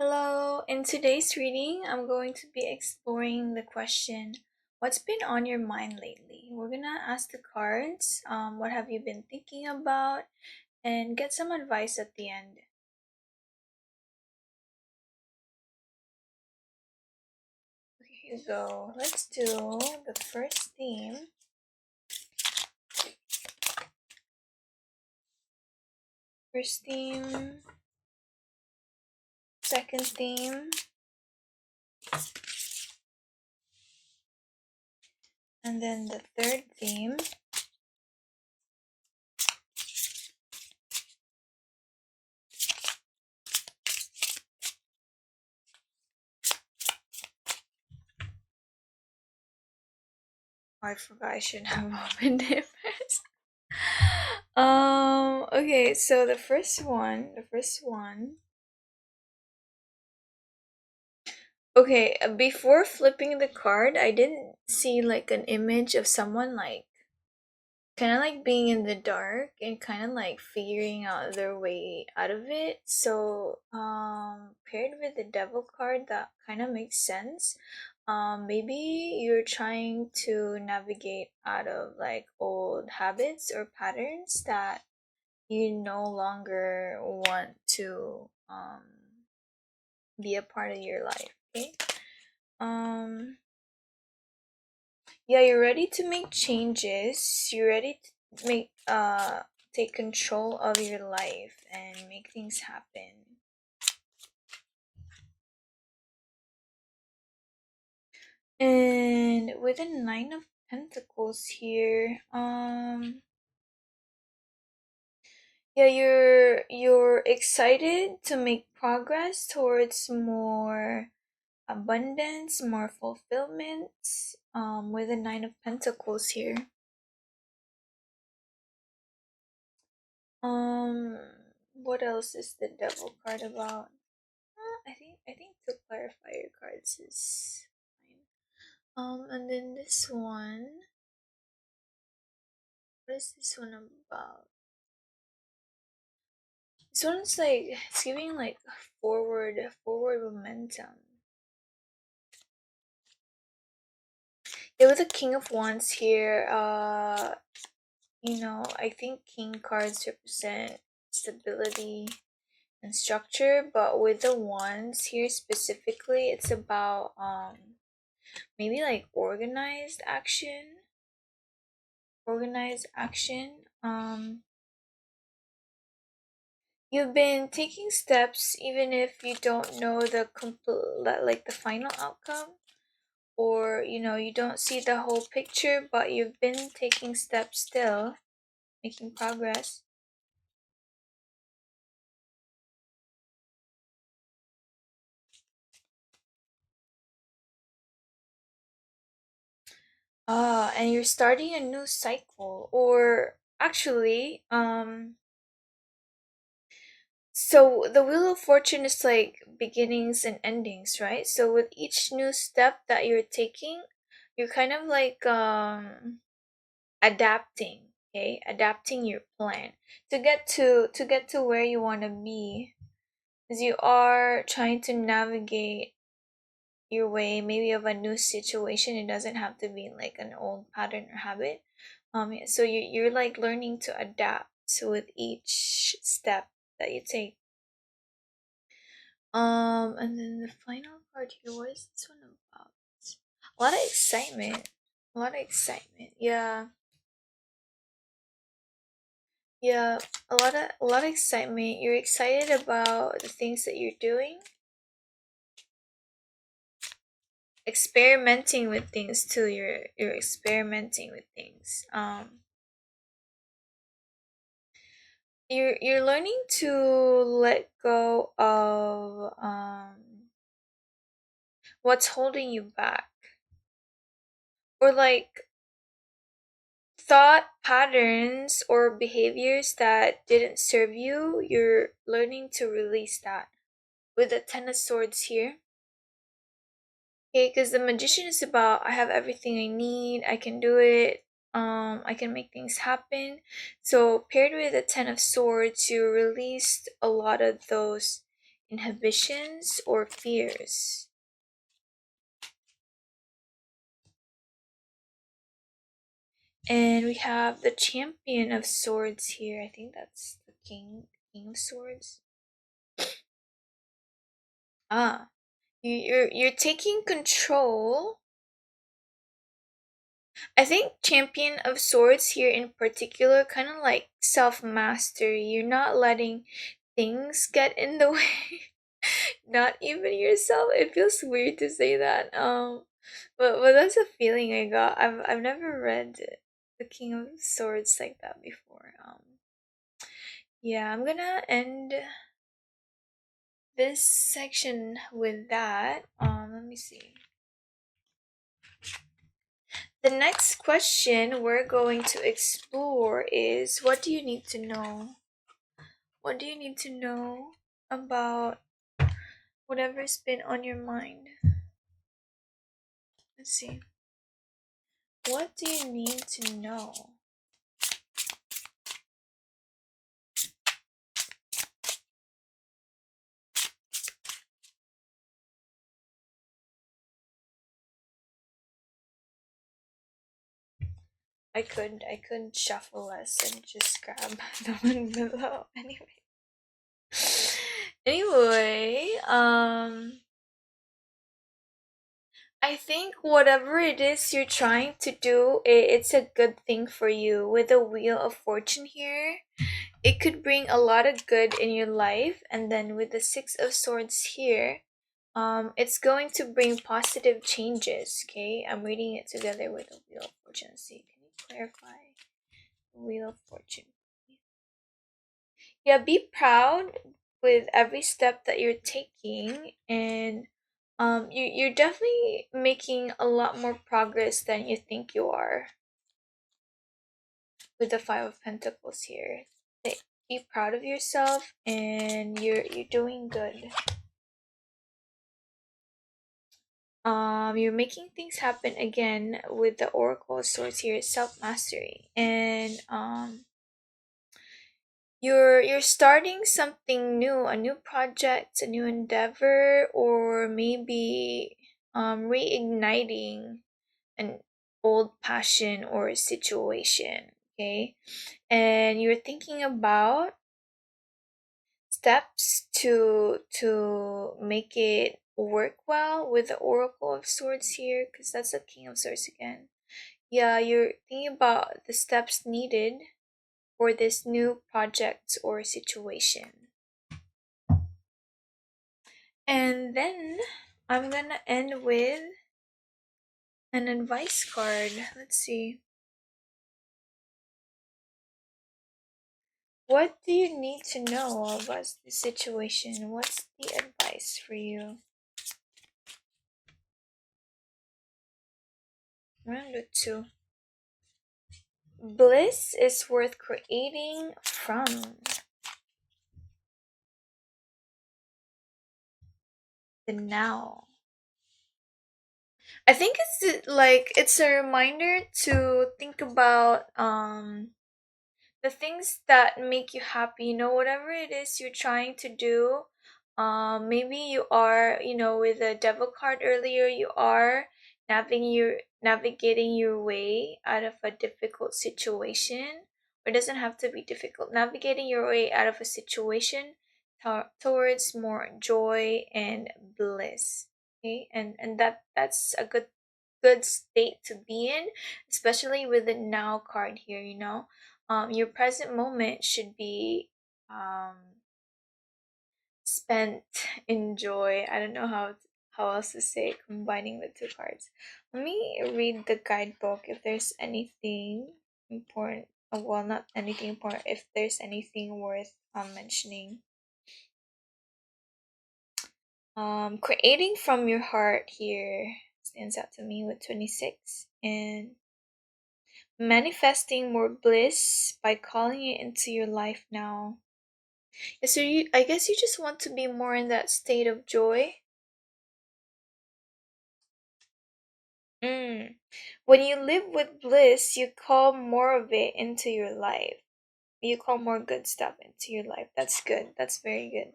Hello, in today's reading, I'm going to be exploring the question, what's been on your mind lately? We're gonna ask the cards, what have you been thinking about, and get some advice at the end. Okay, here you go. Let's do the first theme. First theme, second theme, and then the third theme. Oh, I forgot I should have opened it first. Okay, so the first one. Okay, before flipping the card, I didn't see like an image of someone like kind of like being in the dark and kind of like figuring out their way out of it. So, paired with the devil card, that kind of makes sense. Maybe you're trying to navigate out of like old habits or patterns that you no longer want to be a part of your life. Okay. Um yeah, you're ready to make changes. You're ready to make take control of your life and make things happen. And with the Nine of Pentacles here, yeah, you're excited to make progress towards more abundance, more fulfillment, with the Nine of Pentacles here. Um, what else is the Devil card about? I think to clarify your cards is fine. And then this one. What is this one about? This one's like it's giving like forward momentum. Yeah, with the King of Wands here, I think King cards represent stability and structure, but with the Wands here specifically, it's about maybe like organized action. You've been taking steps even if you don't know the complete, like the final outcome, or you don't see the whole picture, but you've been taking steps still, making progress. And you're starting a new cycle, or actually, so the Wheel of Fortune is like beginnings and endings, right? So with each new step that you're taking, you're kind of like adapting, okay? Adapting your plan to get to where you want to be. As you are trying to navigate your way maybe of a new situation. It doesn't have to be like an old pattern or habit. Yeah, so you're like learning to adapt with each step that you take. And then the final part here, what is this one about? A lot of excitement. A lot of excitement. Yeah. Yeah, a lot of excitement. You're excited about the things that you're doing, experimenting with things too. You're experimenting with things. You're learning to let go of what's holding you back, or like thought patterns or behaviors that didn't serve you. You're learning to release that with the Ten of Swords here. Okay, because the Magician is about I have everything I need, I can do it, I can make things happen. So paired with the Ten of Swords, you released a lot of those inhibitions or fears. And we have the champion of swords here. I think that's the king of swords. Ah, you're taking control. I think champion of swords here in particular kind of like self mastery. You're not letting things get in the way. Not even yourself. It feels weird to say that. But that's a feeling I got. I've never read the King of Swords like that before. Yeah, I'm gonna end this section with that. Let me see. The next question we're going to explore is, what do you need to know? What do you need to know about whatever's been on your mind? Let's see. What do you need to know? I could shuffle less and just grab the one below. Anyway, I think whatever it is you're trying to do, it's a good thing for you. With the Wheel of Fortune here, it could bring a lot of good in your life, and then with the Six of Swords here, it's going to bring positive changes. Okay, I'm reading it together with the Wheel of Fortune. Let's see, can you clarify the Wheel of Fortune? Yeah, be proud with every step that you're taking, and you're definitely making a lot more progress than you think you are with the Five of Pentacles here. Be proud of yourself, and you're doing good. You're making things happen again with the Oracle of Swords here, self mastery, and you're starting something new, a new project, a new endeavor, or maybe reigniting an old passion or situation. Okay, and you're thinking about steps to make it work well with the Oracle of Swords here, because that's the King of Swords again. Yeah, you're thinking about the steps needed for this new project or situation. And then I'm gonna end with an advice card. Let's see. What do you need to know about the situation? What's the advice for you? Round two. Bliss is worth creating from the now. I think it's a reminder to think about the things that make you happy, whatever it is you're trying to do. Maybe you are, with the devil card earlier, you are navigating your way out of a difficult situation, or it doesn't have to be difficult, navigating your way out of a situation towards more joy and bliss. Okay, and that's a good state to be in, especially with the now card here. Your present moment should be spent in joy. I don't know how else to say it, combining the two cards. Let me read the guidebook if there's anything important. Well, not anything important. If there's anything worth mentioning. Creating from your heart here stands out to me with 26, and manifesting more bliss by calling it into your life now. Yeah, so I guess you just want to be more in that state of joy. Mm. When you live with bliss, you call more of it into your life. You call more good stuff into your life. That's good. That's very good.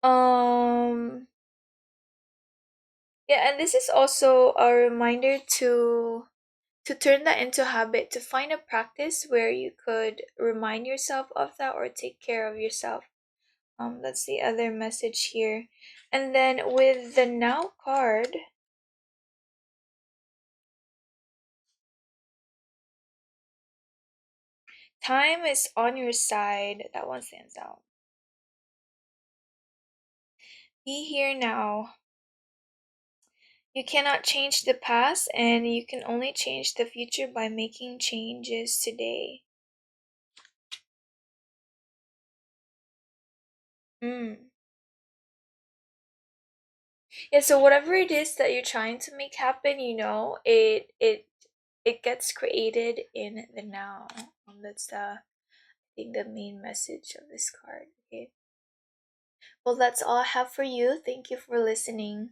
Um yeah, and this is also a reminder to turn that into habit, to find a practice where you could remind yourself of that or take care of yourself. That's the other message here. And then with the now card, time is on your side. That one stands out. Be here now. You cannot change the past, and you can only change the future by making changes today. Mm. Yeah, so whatever it is that you're trying to make happen, it gets created in the now. That's the I think the main message of this card. Okay. Well, that's all I have for you. Thank you for listening.